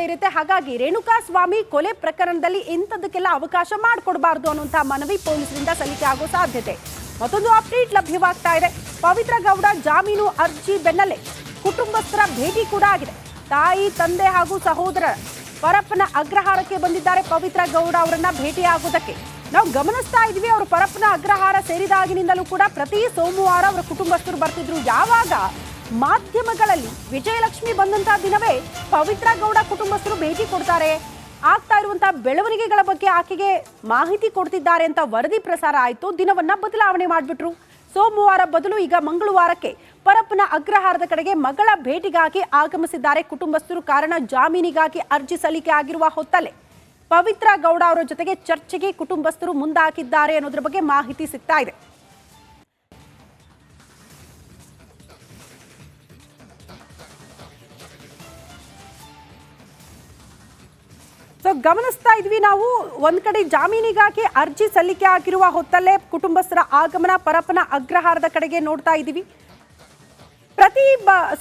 ಇರುತ್ತೆ. ಹಾಗಾಗಿ ರೇಣುಕಾ ಸ್ವಾಮಿ ಕೊಲೆ ಪ್ರಕರಣದಲ್ಲಿ ಇಂಥದಕ್ಕೆಲ್ಲ ಅವಕಾಶ ಮಾಡಿಕೊಡಬಾರದು ಅನ್ನುವಂತಹ ಮನವಿ ಪೊಲೀಸರಿಂದ ಸಲ್ಲಿಕೆ ಆಗೋ ಸಾಧ್ಯತೆ. ಮತ್ತೊಂದು ಅಪ್ಡೇಟ್ ಲಭ್ಯವಾಗ್ತಾ ಇದೆ. ಪವಿತ್ರ ಗೌಡ ಜಾಮೀನು ಅರ್ಜಿ ಬೆನ್ನಲ್ಲೇ ಕುಟುಂಬಸ್ಥರ ಭೇಟಿ ಕೂಡ ಆಗಿದೆ. ತಾಯಿ, ತಂದೆ ಹಾಗೂ ಸಹೋದರರ ಪರಪ್ಪನ ಅಗ್ರಹಾರಕ್ಕೆ ಬಂದಿದ್ದಾರೆ ಪವಿತ್ರ ಗೌಡ ಅವರನ್ನ ಭೇಟಿಯಾಗುವುದಕ್ಕೆ. ನಾವು ಗಮನಿಸ್ತಾ ಇದ್ವಿ, ಅವರು ಪರಪ್ಪನ ಅಗ್ರಹಾರ ಸೇರಿದಾಗಿನಿಂದಲೂ ಕೂಡ ಪ್ರತಿ ಸೋಮವಾರ ಅವರ ಕುಟುಂಬಸ್ಥರು ಬರ್ತಿದ್ರು. ಯಾವಾಗ ಮಾಧ್ಯಮಗಳಲ್ಲಿ ವಿಜಯಲಕ್ಷ್ಮಿ ಬಂದಂತಹ ದಿನವೇ ಪವಿತ್ರ ಗೌಡ ಕುಟುಂಬಸ್ಥರು ಭೇಟಿ ಕೊಡ್ತಾರೆ, ಆಗ್ತಾ ಇರುವಂತಹ ಬೆಳವಣಿಗೆಗಳ ಬಗ್ಗೆ ಆಕೆಗೆ ಮಾಹಿತಿ ಕೊಡ್ತಿದ್ದಾರೆ ಅಂತ ವರದಿ ಪ್ರಸಾರ ಆಯಿತು. ದಿನವನ್ನ ಬದಲಾವಣೆ ಮಾಡಿಬಿಟ್ರು. ಸೋಮವಾರ ಬದಲು ಈಗ ಮಂಗಳವಾರಕ್ಕೆ ಪರಪ್ಪನ ಅಗ್ರಹಾರದ ಕಡೆಗೆ ಮಗಳ ಭೇಟಿಗಾಗಿ ಆಗಮಿಸಿದ್ದಾರೆ ಕುಟುಂಬಸ್ಥರು. ಕಾರಣ, ಜಾಮೀನಿಗಾಗಿ ಅರ್ಜಿ ಸಲ್ಲಿಕೆ ಆಗಿರುವ ಹೊತ್ತಲ್ಲೇ ಪವಿತ್ರ ಗೌಡ ಅವರ ಜೊತೆಗೆ ಚರ್ಚೆಗೆ ಕುಟುಂಬಸ್ಥರು ಮುಂದಾಕಿದ್ದಾರೆ ಅನ್ನೋದ್ರ ಬಗ್ಗೆ ಮಾಹಿತಿ ಸಿಗ್ತಾ ಇದೆ. ಗಮನಿಸ್ತಾ ಇದ್ವಿ ನಾವು, ಒಂದ್ ಕಡೆ ಜಾಮೀನಿಗಾಗಿ ಅರ್ಜಿ ಸಲ್ಲಿಕೆ ಆಗಿರುವ ಹೊತ್ತಲ್ಲೇ ಕುಟುಂಬಸ್ಥರ ಆಗಮನ ಪರಪ್ಪನ ಅಗ್ರಹಾರದ ಕಡೆಗೆ ನೋಡ್ತಾ ಇದ್ದೀವಿ. ಪ್ರತಿ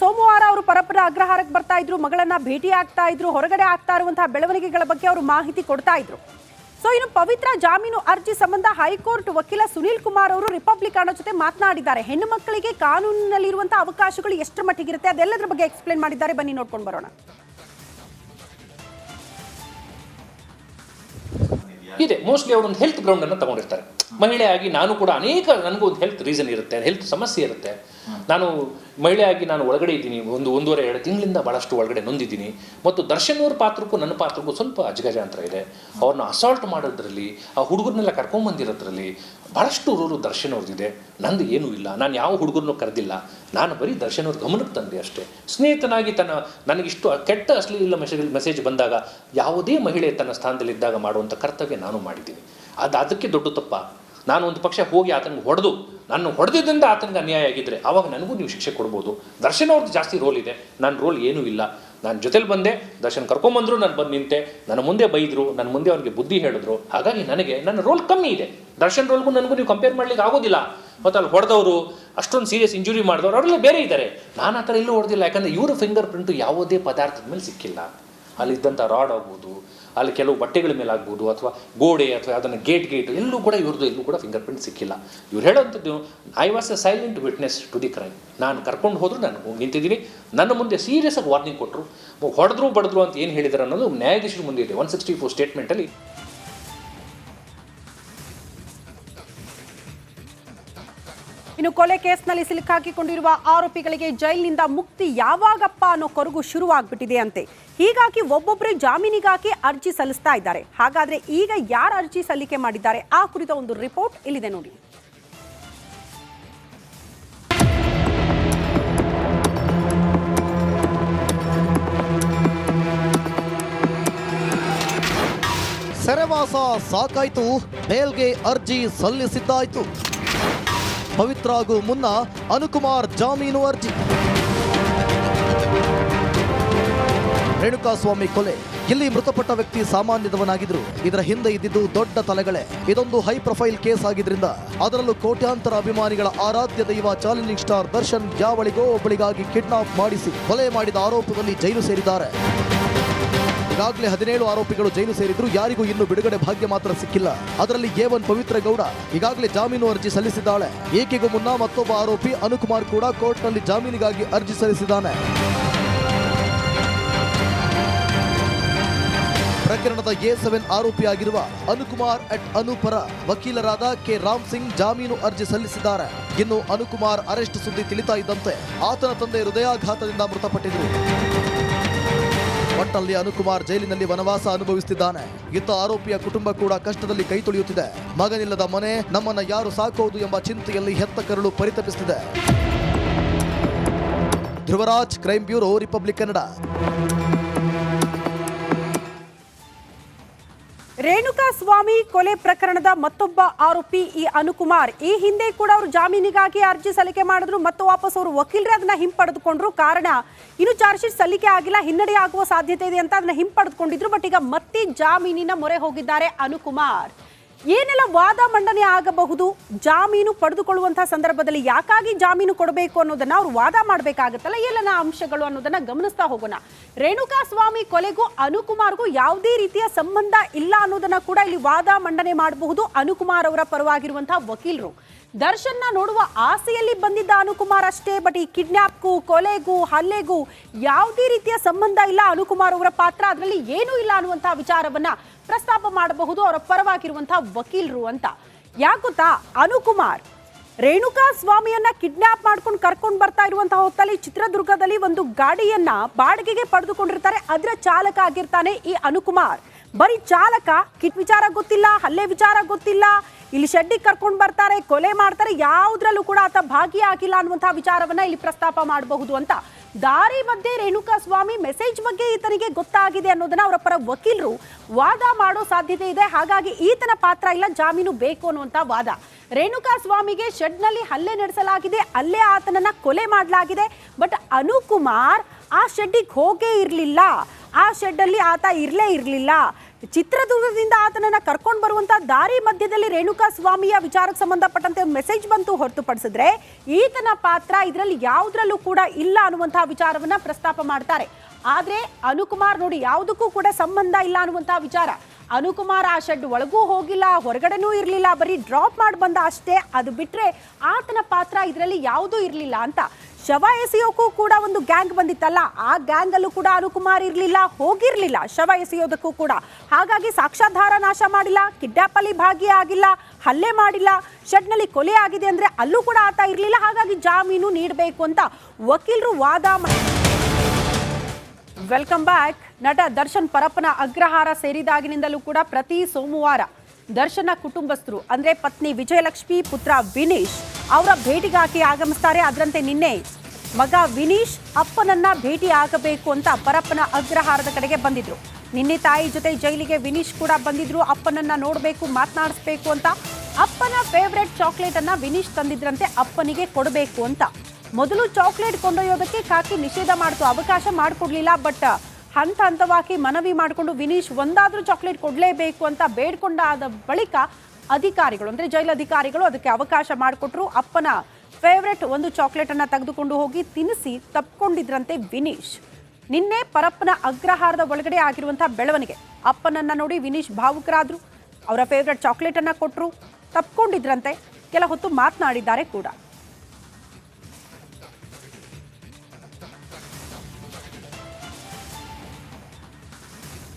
ಸೋಮವಾರ ಅವರು ಪರಪ್ಪನ ಅಗ್ರಹಾರಕ್ಕೆ ಬರ್ತಾ ಇದ್ರು, ಮಗಳನ್ನ ಭೇಟಿ ಆಗ್ತಾ ಇದ್ರು, ಹೊರಗಡೆ ಆಗ್ತಾ ಇರುವಂತಹ ಬೆಳವಣಿಗೆಗಳ ಬಗ್ಗೆ ಅವರು ಮಾಹಿತಿ ಕೊಡ್ತಾ ಇದ್ರು. ಇನ್ನು ಪವಿತ್ರ ಜಾಮೀನು ಅರ್ಜಿ ಸಂಬಂಧ ಹೈಕೋರ್ಟ್ ವಕೀಲ ಸುನೀಲ್ ಕುಮಾರ್ ಅವರು ರಿಪಬ್ಲಿಕ್ ಜೊತೆ ಮಾತನಾಡಿದ್ದಾರೆ. ಹೆಣ್ಣು ಮಕ್ಕಳಿಗೆ ಕಾನೂನಿನಲ್ಲಿರುವಂತಹ ಅವಕಾಶಗಳು ಎಷ್ಟರ ಮಟ್ಟಿಗಿರುತ್ತೆ ಅದೆಲ್ಲದರ ಬಗ್ಗೆ ಎಕ್ಸ್ಪ್ಲೇನ್ ಮಾಡಿದ್ದಾರೆ. ಬನ್ನಿ ನೋಡ್ಕೊಂಡು ಬರೋಣ. ಇದೆ ಮೋಸ್ಟ್ಲಿ ಅವರು ಒಂದು ಹೆಲ್ತ್ ಗ್ರೌಂಡ್ ಅನ್ನು ತಗೊಂಡಿರ್ತಾರೆ. ಮಹಿಳೆಯಾಗಿ ನಾನು ಕೂಡ ನನಗೂ ಒಂದು ಹೆಲ್ತ್ ರೀಸನ್ ಇರುತ್ತೆ, ಹೆಲ್ತ್ ಸಮಸ್ಯೆ ಇರುತ್ತೆ. ನಾನು ಮಹಿಳೆಯಾಗಿ ನಾನು ಒಳಗಡೆ ಇದ್ದೀನಿ, 1.5-2 ತಿಂಗಳಿಂದ ಭಾಳಷ್ಟು ಒಳಗಡೆ ನೊಂದಿದ್ದೀನಿ. ಮತ್ತು ದರ್ಶನ್ ಅವ್ರ ಪಾತ್ರಕ್ಕೂ ನನ್ನ ಪಾತ್ರಕ್ಕೂ ಸ್ವಲ್ಪ ಅಜಗಜಾಂತರ ಇದೆ. ಅವ್ರನ್ನ ಅಸಾಲ್ಟ್ ಮಾಡೋದ್ರಲ್ಲಿ, ಆ ಹುಡುಗರನ್ನೆಲ್ಲ ಕರ್ಕೊಂಬಂದಿರೋದ್ರಲ್ಲಿ ಭಾಳಷ್ಟು ರೋಲು ದರ್ಶನ್ ಅವ್ರದ್ದಿದೆ. ನಂದು ಏನೂ ಇಲ್ಲ, ನಾನು ಯಾವ ಹುಡುಗರನ್ನೂ ಕರೆದಿಲ್ಲ. ನಾನು ಬರೀ ದರ್ಶನ್ ಅವ್ರ ಗಮನಕ್ಕೆ ತಂದೆ ಅಷ್ಟೇ. ಸ್ನೇಹಿತನಾಗಿ ನನಗಿಷ್ಟು ಕೆಟ್ಟ ಅಶ್ಲೀಲ ಮೆಸೇಜ್ ಬಂದಾಗ ಯಾವುದೇ ಮಹಿಳೆ ತನ್ನ ಸ್ಥಾನದಲ್ಲಿದ್ದಾಗ ಮಾಡುವಂಥ ಕರ್ತವ್ಯ ನಾನು ಮಾಡಿದ್ದೀನಿ. ಅದಕ್ಕೆ ದೊಡ್ಡ ತಪ್ಪ. ನಾನು ಒಂದು ಪಕ್ಷ ಹೋಗಿ ಆತನಿಗೆ ನಾನು ಹೊಡೆದಿದ್ದರಿಂದ ಆತನಿಗೆ ಅನ್ಯಾಯ ಆಗಿದ್ದರೆ ಆವಾಗ ನನಗೂ ನೀವು ಶಿಕ್ಷೆ ಕೊಡ್ಬೋದು. ದರ್ಶನ್ ಅವ್ರದ್ದು ಜಾಸ್ತಿ ರೋಲ್ ಇದೆ, ನನ್ನ ರೋಲ್ ಏನೂ ಇಲ್ಲ. ನಾನು ಜೊತೆಲಿ ಬಂದೆ, ದರ್ಶನ್ ಕರ್ಕೊಂಬಂದರು, ನಾನು ಬಂದು ನಿಂತೆ, ನನ್ನ ಮುಂದೆ ಬೈದರು, ನನ್ನ ಮುಂದೆ ಅವ್ರಿಗೆ ಬುದ್ಧಿ ಹೇಳಿದ್ರು. ಹಾಗಾಗಿ ನನ್ನ ರೋಲ್ ಕಮ್ಮಿ ಇದೆ. ದರ್ಶನ್ ರೋಲ್ಗೂ ನನಗೂ ನೀವು ಕಂಪೇರ್ ಮಾಡ್ಲಿಕ್ಕೆ ಆಗೋದಿಲ್ಲ. ಮತ್ತು ಅಲ್ಲಿ ಹೊಡೆದವರು, ಅಷ್ಟೊಂದು ಸೀರಿಯಸ್ ಇಂಜುರಿ ಮಾಡಿದವರು ಅವರೆಲ್ಲ ಬೇರೆ ಇದ್ದಾರೆ. ನಾನು ಆ ಥರ ಎಲ್ಲೂ ಹೊಡೆದಿಲ್ಲ. ಯಾಕಂದರೆ ಇವರ ಫಿಂಗರ್ ಪ್ರಿಂಟು ಯಾವುದೇ ಪದಾರ್ಥದ ಮೇಲೆ ಸಿಕ್ಕಿಲ್ಲ. ಅಲ್ಲಿದ್ದಂಥ ರಾಡ್ ಆಗ್ಬೋದು, ಅಲ್ಲಿ ಕೆಲವು ಬಟ್ಟೆಗಳ ಮೇಲೆ ಆಗ್ಬೋದು, ಅಥವಾ ಗೋಡೆ ಅಥವಾ ಅದನ್ನು ಗೇಟ್ ಎಲ್ಲೂ ಕೂಡ ಎಲ್ಲೂ ಕೂಡ ಫಿಂಗರ್ ಪ್ರಿಂಟ್ ಸಿಕ್ಕಿಲ್ಲ. ಇವ್ರು ಹೇಳೋವಂಥದ್ದು, I was a silent witness to the crime. ನಾನು ಕರ್ಕೊಂಡು ಹೋದ್ರು, ನಾನು ನಿಂತಿದ್ದೀನಿ. ನನ್ನ ಮುಂದೆ ಸೀರಿಯಸ್ ಆಗಿ ವಾರ್ನಿಂಗ್ ಕೊಟ್ಟರು. ಹೊಡೆದ್ರು ಬಡಿದ್ರು ಅಂತ ಏನು ಹೇಳಿದ್ದಾರೆ ಅನ್ನೋದು ನ್ಯಾಯಾಧೀಶರ ಮುಂದೆ ಇದೆ. 164 ಸ್ಟೇಟ್ಮೆಂಟಲ್ಲಿ. ಇನ್ನು ಕೊಲೆ ಕೇಸ್ನಲ್ಲಿ ಸಿಲುಕಾಕಿಕೊಂಡಿರುವ ಆರೋಪಿಗಳಿಗೆ ಜೈಲಿನಿಂದ ಮುಕ್ತಿ ಯಾವಾಗಪ್ಪ ಅನ್ನೋ ಕೊರಗು ಶುರುವಾಗ್ಬಿಟ್ಟಿದೆ ಅಂತೆ. ಹೀಗಾಗಿ ಒಬ್ಬೊಬ್ಬರೇ ಜಾಮೀನಿಗಾಗಿ ಅರ್ಜಿ ಸಲ್ಲಿಸ್ತಾ ಇದ್ದಾರೆ. ಹಾಗಾದ್ರೆ ಈಗ ಯಾರು ಅರ್ಜಿ ಸಲ್ಲಿಕೆ ಮಾಡಿದ್ದಾರೆ ಆ ಕುರಿತ ಒಂದು ರಿಪೋರ್ಟ್ ಇಲ್ಲಿದೆ ನೋಡಿ. ಸೆರೆವಾಸ ಸಾಕಾಯ್ತು, ಬೇಲ್ಗೆ ಅರ್ಜಿ ಸಲ್ಲಿಸಿದ್ದಾಯ್ತು. ಪವಿತ್ರಾಗೂ ಮುನ್ನ ಅನುಕುಮಾರ್ ಜಾಮೀನು ಅರ್ಜಿ. ರೇಣುಕಾ ಸ್ವಾಮಿ ಕೊಲೆ, ಇಲ್ಲಿ ಮೃತಪಟ್ಟ ವ್ಯಕ್ತಿ ಸಾಮಾನ್ಯದವನಾಗಿದ್ರು. ಇದರ ಹಿಂದೆ ಇದ್ದಿದ್ದು ದೊಡ್ಡ ತಲೆಗಳೇ. ಇದೊಂದು ಹೈ ಪ್ರೊಫೈಲ್ ಕೇಸ್ ಆಗಿದ್ರಿಂದ ಅದರಲ್ಲೂ ಕೋಟ್ಯಾಂತರ ಅಭಿಮಾನಿಗಳ ಆರಾಧ್ಯ ದೈವ ಚಾಲೆಂಜಿಂಗ್ ಸ್ಟಾರ್ ದರ್ಶನ್ ಯಾವಳಿಗೋ ಒಬ್ಬಳಿಗಾಗಿ ಕಿಡ್ನಾಪ್ ಮಾಡಿಸಿ ಕೊಲೆ ಮಾಡಿದ ಆರೋಪದಲ್ಲಿ ಜೈಲು ಸೇರಿದ್ದಾರೆ. ಈಗಾಗಲೇ 17 ಆರೋಪಿಗಳು ಜೈಲು ಸೇರಿದ್ರು. ಯಾರಿಗೂ ಇನ್ನು ಬಿಡುಗಡೆ ಭಾಗ್ಯ ಮಾತ್ರ ಸಿಕ್ಕಿಲ್ಲ. ಅದರಲ್ಲಿ A1 ಪವಿತ್ರ ಗೌಡ ಈಗಾಗಲೇ ಜಾಮೀನು ಅರ್ಜಿ ಸಲ್ಲಿಸಿದ್ದಾಳೆ. ಈಕೆಗೂ ಮುನ್ನ ಮತ್ತೊಬ್ಬ ಆರೋಪಿ ಅನುಕುಮಾರ್ ಕೂಡ ಕೋರ್ಟ್ನಲ್ಲಿ ಜಾಮೀನಿಗಾಗಿ ಅರ್ಜಿ ಸಲ್ಲಿಸಿದ್ದಾನೆ. ಪ್ರಕರಣದ A7 ಆರೋಪಿಯಾಗಿರುವ ಅನುಕುಮಾರ್ ಅನುಪರ ವಕೀಲರಾದ ಕೆ ರಾಮ್ ಸಿಂಗ್ ಜಾಮೀನು ಅರ್ಜಿ ಸಲ್ಲಿಸಿದ್ದಾರೆ. ಇನ್ನು ಅನುಕುಮಾರ್ ಅರೆಸ್ಟ್ ಸುದ್ದಿ ತಿಳಿತಾ ಇದ್ದಂತೆ ಆತನ ತಂದೆ ಹೃದಯಾಘಾತದಿಂದ ಮೃತಪಟ್ಟಿದ್ರು. ಒಟ್ಟಲ್ಲಿ ಅನುಕುಮಾರ್ ಜೈಲಿನಲ್ಲಿ ವನವಾಸ ಅನುಭವಿಸುತ್ತಿದ್ದಾನೆ. ಇತ್ತ ಆರೋಪಿಯ ಕುಟುಂಬ ಕೂಡ ಕಷ್ಟದಲ್ಲಿ ಕೈ ತೊಳೆಯುತ್ತಿದೆ. ಮಗನಿಲ್ಲದ ಮನೆ, ನಮ್ಮನ್ನ ಯಾರು ಸಾಕೋದು ಎಂಬ ಚಿಂತೆಯಲ್ಲಿ ಹೆತ್ತ ಕರುಳು ಪರಿತಪಿಸುತ್ತಿದೆ. Dhruvaraj, crime bureau, republic Kannada. Renukaswamy ಕೊಲೆ ಪ್ರಕರಣದ ಮತ್ತೊಬ್ಬ ಆರೋಪಿ ಈ ಅನುಕುಮಾರ್. ಈ ಹಿಂದೆ ಕೂಡ ಅವರು ಜಾಮೀನಿಗಾಗಿ ಅರ್ಜಿ ಸಲ್ಲಿಕೆ ಮಾಡಿದ್ರು ಮತ್ತು ವಾಪಸ್ ಅವರು ವಕೀಲರೇ ಅದನ್ನ ಹಿಂಪಡೆದುಕೊಂಡ್ರು. ಕಾರಣ, ಇನ್ನು ಚಾರ್ಜ್ ಶೀಟ್ ಸಲ್ಲಿಕೆ ಆಗಿಲ್ಲ, ಹಿನ್ನಡೆ ಆಗುವ ಸಾಧ್ಯತೆ ಇದೆ ಅಂತ ಅದನ್ನ ಹಿಂಪಡೆದುಕೊಂಡಿದ್ರು. ಬಟ್ ಈಗ ಮತ್ತೆ ಜಾಮೀನಿನ ಮೊರೆ ಹೋಗಿದ್ದಾರೆ ಅನುಕುಮಾರ್. ಏನೆಲ್ಲ ವಾದ ಮಂಡನೆ ಆಗಬಹುದು, ಜಾಮೀನು ಪಡೆದುಕೊಳ್ಳುವಂತಹ ಸಂದರ್ಭದಲ್ಲಿ ಯಾಕಾಗಿ ಜಾಮೀನು ಕೊಡಬೇಕು ಅನ್ನೋದನ್ನ ಅವ್ರು ವಾದ ಮಾಡಬೇಕಾಗತ್ತಲ್ಲ, ಏನೆಲ್ಲ ಅಂಶಗಳು ಅನ್ನೋದನ್ನ ಗಮನಿಸ್ತಾ ಹೋಗೋಣ. ರೇಣುಕಾಸ್ವಾಮಿ ಕೊಲೆಗೂ ಅನುಕುಮಾರ್ಗೂ ಯಾವುದೇ ರೀತಿಯ ಸಂಬಂಧ ಇಲ್ಲ ಅನ್ನೋದನ್ನ ಕೂಡ ಇಲ್ಲಿ ವಾದ ಮಂಡನೆ ಮಾಡಬಹುದು ಅನುಕುಮಾರ್ ಅವರ ಪರವಾಗಿರುವಂತಹ ವಕೀಲರು. ದರ್ಶನ್ನ ನೋಡುವ ಆಸೆಯಲ್ಲಿ ಬಂದಿದ್ದ ಅನುಕುಮಾರ್ ಅಷ್ಟೇ, ಬಟ್ ಈ ಕಿಡ್ನಾಪ್ಗೂ ಕೊಲೆಗೂ ಹಲ್ಲೆಗೂ ಯಾವುದೇ ರೀತಿಯ ಸಂಬಂಧ ಇಲ್ಲ, ಅನುಕುಮಾರ್ ಅವರ ಪಾತ್ರ ಅದರಲ್ಲಿ ಏನೂ ಇಲ್ಲ ಅನ್ನುವಂತಹ ವಿಚಾರವನ್ನ ಪ್ರಸ್ತಾಪ ಮಾಡಬಹುದು ಅವರ ಪರವಾಗಿರುವಂತಹ ವಕೀಲರು ಅಂತ. ಯಾಕೆ ಗೊತ್ತಾ, ಅನುಕುಮಾರ್ ರೇಣುಕಾಸ್ವಾಮಿಯನ್ನ ಕಿಡ್ನಾಪ್ ಮಾಡ್ಕೊಂಡು ಕರ್ಕೊಂಡು ಬರ್ತಾ ಇರುವಂತಹ ಹೊತ್ತಲ್ಲಿ ಚಿತ್ರದುರ್ಗದಲ್ಲಿ ಒಂದು ಗಾಡಿಯನ್ನ ಬಾಡಿಗೆಗೆ ಪಡೆದುಕೊಂಡಿರ್ತಾರೆ. ಅದರ ಚಾಲಕ ಆಗಿರ್ತಾನೆ ಈ ಅನುಕುಮಾರ್. ಬರೀ ಚಾಲಕ, ಕಿಟ್ ವಿಚಾರ ಗೊತ್ತಿಲ್ಲ, ಹಲ್ಲೆ ವಿಚಾರ ಗೊತ್ತಿಲ್ಲ, ಇಲ್ಲಿ ಶೆಡ್ಡಿಗೆ ಕರ್ಕೊಂಡು ಬರ್ತಾರೆ, ಕೊಲೆ ಮಾಡ್ತಾರೆ, ಯಾವುದ್ರಲ್ಲೂ ಕೂಡ ಆತ ಭಾಗಿಯಾಗಿಲ್ಲ ಅನ್ನುವಂತಹ ವಿಚಾರವನ್ನ ಇಲ್ಲಿ ಪ್ರಸ್ತಾಪ ಮಾಡಬಹುದು ಅಂತ. ದಾರಿ ಮಧ್ಯೆ ರೇಣುಕಾಸ್ವಾಮಿ ಮೆಸೇಜ್ ಬಗ್ಗೆ ಈತನಿಗೆ ಗೊತ್ತಾಗಿದೆ ಅನ್ನೋದನ್ನ ಅವರ ಪರ ವಕೀಲರು ವಾದ ಮಾಡೋ ಸಾಧ್ಯತೆ ಇದೆ. ಹಾಗಾಗಿ ಈತನ ಪಾತ್ರ ಇಲ್ಲ, ಜಾಮೀನು ಬೇಕು ಅನ್ನುವಂತ ವಾದ. ರೇಣುಕಾಸ್ವಾಮಿಗೆ ಶೆಡ್ನಲ್ಲಿ ಹಲ್ಲೆ ನಡೆಸಲಾಗಿದೆ, ಅಲ್ಲೇ ಆತನನ್ನ ಕೊಲೆ ಮಾಡಲಾಗಿದೆ. ಬಟ್ ಅನುಕುಮಾರ್ ಆ ಶೆಡ್ಡಿಗೆ ಹೋಗೇ ಇರಲಿಲ್ಲ, ಆ ಶೆಡ್ಡಲ್ಲಿ ಆತ ಇರಲೇ ಇರಲಿಲ್ಲ. ಚಿತ್ರದುರ್ಗದಿಂದ ಆತನನ್ನ ಕರ್ಕೊಂಡು ಬರುವಂತ ದಾರಿ ಮಧ್ಯದಲ್ಲಿ ರೇಣುಕಾಸ್ವಾಮಿಯ ವಿಚಾರಕ್ಕೆ ಸಂಬಂಧಪಟ್ಟಂತೆ ಮೆಸೇಜ್ ಬಂತು ಹೊರತುಪಡಿಸಿದ್ರೆ ಈತನ ಪಾತ್ರ ಇದರಲ್ಲಿ ಯಾವುದ್ರಲ್ಲೂ ಕೂಡ ಇಲ್ಲ ಅನ್ನುವಂತಹ ವಿಚಾರವನ್ನ ಪ್ರಸ್ತಾಪ ಮಾಡ್ತಾರೆ. ಆದ್ರೆ ಅನುಕುಮಾರ್ ನೋಡಿ ಯಾವುದಕ್ಕೂ ಕೂಡ ಸಂಬಂಧ ಇಲ್ಲ ಅನ್ನುವಂತಹ ವಿಚಾರ. ಅನುಕುಮಾರ್ ಆ ಶೆಡ್ ಒಳಗೂ ಹೋಗಿಲ್ಲ, ಹೊರಗಡೆನೂ ಇರಲಿಲ್ಲ, ಬರೀ ಡ್ರಾಪ್ ಮಾಡಿ ಬಂದ ಅಷ್ಟೇ. ಅದು ಬಿಟ್ರೆ ಆತನ ಪಾತ್ರ ಇದರಲ್ಲಿ ಯಾವುದೂ ಇರಲಿಲ್ಲ ಅಂತ. ಶವ ಎಸೆಯೋಕ್ಕೂ ಕೂಡ ಒಂದು ಗ್ಯಾಂಗ್ ಬಂದಿತ್ತಲ್ಲ, ಆ ಗ್ಯಾಂಗ್ ಅಲ್ಲೂ ಕೂಡ ಅನುಕುಮಾರ್ ಇರಲಿಲ್ಲ, ಹೋಗಿರ್ಲಿಲ್ಲ ಶವ ಎಸೆಯೋದಕ್ಕೂ ಕೂಡ. ಹಾಗಾಗಿ ಸಾಕ್ಷ್ಯಾಧಾರ ನಾಶ ಮಾಡಿಲ್ಲ, ಕಿಡ್ನಾಪ್ ಅಲ್ಲಿ ಭಾಗಿಯಾಗಿಲ್ಲ, ಹಲ್ಲೆ ಮಾಡಿಲ್ಲ, ಶೆಡ್ನಲ್ಲಿ ಕೊಲೆ ಆಗಿದೆ ಅಂದ್ರೆ ಅಲ್ಲೂ ಕೂಡ ಆತ ಇರಲಿಲ್ಲ. ಹಾಗಾಗಿ ಜಾಮೀನು ನೀಡಬೇಕು ಅಂತ ವಕೀಲರು ವಾದ ವೆಲ್ಕಮ್ ಬ್ಯಾಕ್. ನಟ ದರ್ಶನ್ ಪರಪ್ಪನ ಅಗ್ರಹಾರ ಸೇರಿದಾಗಿನಿಂದಲೂ ಕೂಡ ಪ್ರತಿ ಸೋಮವಾರ ದರ್ಶನ ಕುಟುಂಬಸ್ಥರು ಅಂದ್ರೆ ಪತ್ನಿ ವಿಜಯಲಕ್ಷ್ಮಿ, ಪುತ್ರ ವಿನೀಶ್ ಅವರ ಭೇಟಿಗಾಗಿ ಆಗಮಿಸ್ತಾರೆ. ಅದರಂತೆ ನಿನ್ನೆ ಮಗ ವಿನೀಶ್ ಅಪ್ಪನನ್ನ ಭೇಟಿ ಆಗಬೇಕು ಅಂತ ಪರಪ್ಪನ ಅಗ್ರಹಾರದ ಕಡೆಗೆ ಬಂದಿದ್ರು. ನಿನ್ನೆ ತಾಯಿ ಜೊತೆ ಜೈಲಿಗೆ ವಿನೀಶ್ ಕೂಡ ಬಂದಿದ್ರು. ಅಪ್ಪನನ್ನ ನೋಡಬೇಕು, ಮಾತನಾಡಿಸ್ಬೇಕು ಅಂತ. ಅಪ್ಪನ ಫೇವ್ರೆಟ್ ಚಾಕ್ಲೇಟ್ ಅನ್ನ ವಿನೀಶ್ ತಂದಿದ್ರಂತೆ, ಅಪ್ಪನಿಗೆ ಕೊಡಬೇಕು ಅಂತ. ಮೊದಲು ಚಾಕ್ಲೇಟ್ ಕೊಂಡೊಯ್ಯೋದಕ್ಕೆ ಕಾಕಿ ನಿಷೇಧ ಮಾಡ್ತು, ಅವಕಾಶ ಮಾಡಿಕೊಡ್ಲಿಲ್ಲ. ಬಟ್ ಹಂತ ಹಂತವಾಗಿ ಮನವಿ ಮಾಡಿಕೊಂಡು ವಿನೀಶ್ ಒಂದಾದ್ರೂ ಚಾಕ್ಲೇಟ್ ಕೊಡಲೇಬೇಕು ಅಂತ ಬೇಡ್ಕೊಂಡಾದ ಬಳಿಕ ಅಧಿಕಾರಿಗಳು ಅಂದ್ರೆ ಜೈಲು ಅಧಿಕಾರಿಗಳು ಅದಕ್ಕೆ ಅವಕಾಶ ಮಾಡಿಕೊಟ್ರು. ಅಪ್ಪನ ಫೇವ್ರೆಟ್ ಒಂದು ಚಾಕ್ಲೇಟ್ ಅನ್ನ ತೆಗೆದುಕೊಂಡು ಹೋಗಿ ತಿನ್ನಿಸಿ ತಪ್ಪಿಕೊಂಡಿದ್ರಂತೆ ವಿನೀಶ್. ನಿನ್ನೆ ಪರಪ್ಪನ ಅಗ್ರಹಾರದ ಒಳಗಡೆ ಆಗಿರುವಂತಹ ಬೆಳವಣಿಗೆ. ಅಪ್ಪನನ್ನ ನೋಡಿ ವಿನೀಶ್ ಭಾವುಕರಾದ್ರು, ಅವರ ಫೇವ್ರೆಟ್ ಚಾಕ್ಲೇಟ್ ಅನ್ನ ಕೊಟ್ಟರು, ತಪ್ಪಿಕೊಂಡಿದ್ರಂತೆ. ಕೆಲ ಹೊತ್ತು ಮಾತನಾಡಿದ್ದಾರೆ ಕೂಡ.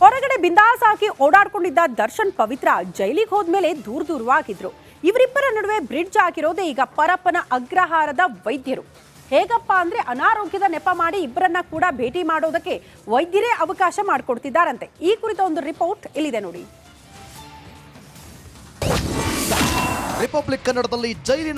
ಹೊರಗಡೆ ಬಿಂದಾಸ್ ಆಗಿ ಓಡಾಡ್ಕೊಂಡಿದ್ದ ದರ್ಶನ್ ಪವಿತ್ರ ಜೈಲಿಗೆ ಹೋದ್ಮೇಲೆ ದೂರವಾಗಿದ್ರು. ಇವರಿಬ್ಬರ ನಡುವೆ ಬ್ರಿಡ್ಜ್ ಆಗಿರೋದೇ ಈಗ ಪರಪ್ಪನ ಅಗ್ರಹಾರದ ವೈದ್ಯರು. ಹೇಗಪ್ಪ ಅಂದ್ರೆ ಅನಾರೋಗ್ಯದ ನೆಪ ಮಾಡಿ ಇಬ್ಬರನ್ನ ಕೂಡ ಭೇಟಿ ಮಾಡೋದಕ್ಕೆ ವೈದ್ಯರೇ ಅವಕಾಶ ಮಾಡಿಕೊಡ್ತಿದ್ದಾರಂತೆ. ಈ ಕುರಿತ ಒಂದು ರಿಪೋರ್ಟ್ ಇಲ್ಲಿದೆ ನೋಡಿ. ರಿಪಬ್ಲಿಕ್ ಕನ್ನಡದಲ್ಲಿ ಜೈಲಿನ